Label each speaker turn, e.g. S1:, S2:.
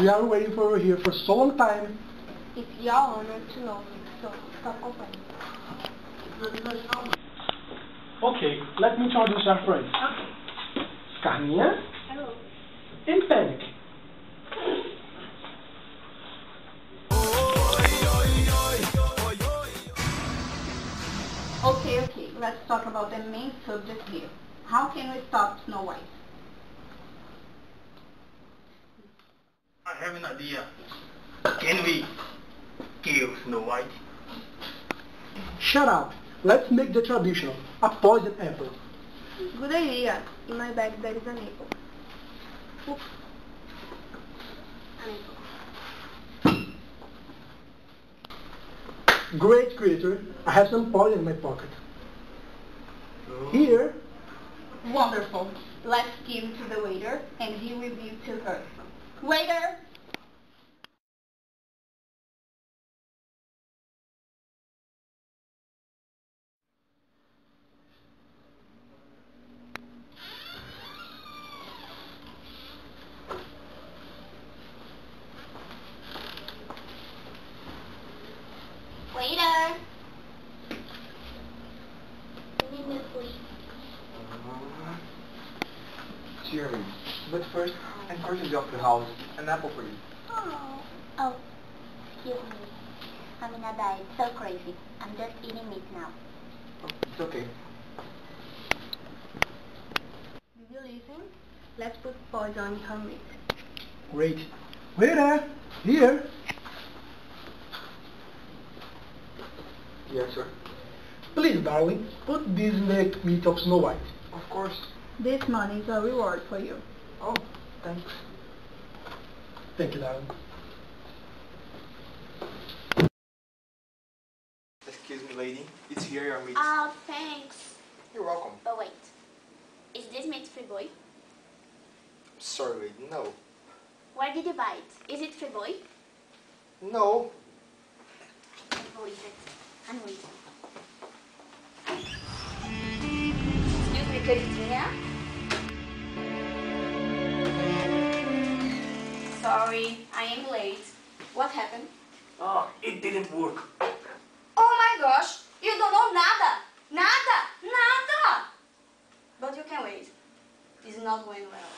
S1: We are waiting for you here for so long time.
S2: It's your honor to know me, so stop complaining.
S1: Okay, let me introduce our friends.
S2: Okay.
S1: Carminha
S2: Hello.
S1: and Panic.
S2: Okay, let's talk about the main subject here. How can we stop Snow White?
S3: I have an idea. Can we kill Snow White?
S1: Shut up. Let's make the traditional. A poison apple.
S2: Good idea. In my bag there is an apple. Oops. An apple.
S1: Great creator. I have some poison in my pocket. Here.
S2: Wonderful. Let's give it to the waiter and he will give it to her. Waiter! Waiter! Give me please.
S4: Jeremy, but first, I'm currently off the house. An apple for you.
S5: Oh, excuse me. I'm in a diet, so crazy. I'm just eating meat now.
S4: Oh, it's okay.
S2: Did you listen? Let's put poison on her meat.
S1: Great. Waiter. Here.
S4: Yes, sir.
S1: Please, darling, put this in the meat of Snow White.
S4: Of course.
S2: This money is a reward for you.
S4: Oh, thanks.
S1: Thank you, darling.
S4: Excuse me, lady. It's here your meat.
S5: Oh, thanks.
S4: You're welcome.
S5: But wait. Is this meat free boy?
S4: Sorry, lady. No.
S5: Where did you buy it? Is it free boy?
S4: No.
S5: Who is it? I'm waiting. Excuse me, queridinha. Sorry, I am late. What happened?
S3: Oh, it didn't work.
S5: Oh my gosh! You don't know nada! Nada! Nada! But you can wait. It's not going well.